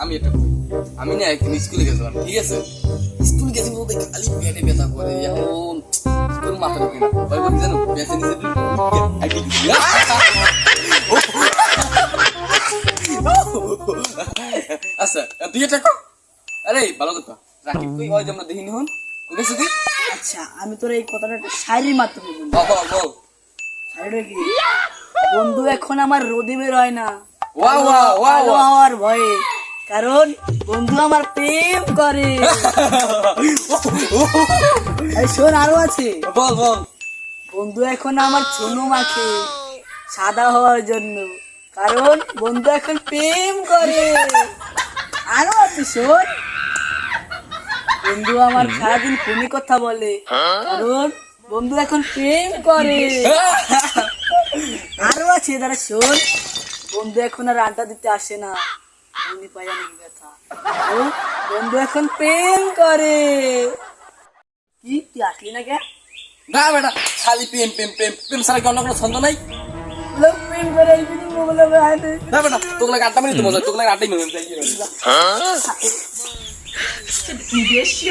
আমি এটা করি। আমি না একদিন স্কুলে গেছিলাম, ঠিক আছে? স্কুলে গেছি বলতে খালি পেটে ব্যথা করে, এখন স্কুল মাথা ঢোকে না। ওই বলি জানো, বেঁচে নিচে আচ্ছা তুই এটা কর। আরে ভালো কথা, রাকিব কই? ওই যে আমরা দেখিনি হন গেছে তুই। আচ্ছা আমি তোর এই কথাটা একটা শায়রির মাধ্যমে বলবো। বল বল। শায়রিটা কি? বন্ধু এখন আমার রোদে বের হয় না ওয়া ওয়া ওয়া আলো ওয়া। হওয়ার ভয়ে, কারণ বন্ধু আমার প্রেম করে। এই শোন, আরো আছে। বল বল। বন্ধু এখন আমার চুনো মাখে সাদা হওয়ার জন্য, কারণ বন্ধু এখন প্রেম করে। আরো আছে, শোন। বন্ধু আমার সারাদিন ফোনে কথা বলে, কারণ বন্ধু এখন প্রেম করে। আরো আছে, তারা শোন। বন্ধু এখন আর আড্ডা দিতে আসে না, মনে পায় অনেক ব্যথা, কারণ বন্ধু এখন প্রেম করে। কি তুই আসলি না কে? না বেটা, খালি প্রেম প্রেম প্রেম প্রেম ছাড়া কি অন্য কোনো ছন্দ নাই? লোক প্রেম করে এইদিন বলে বেড়ায়। না বেটা, তোকে লাগে আড্ডা মারি তো মজা, তোকে লাগে আড্ডাই মজা। বিদেশি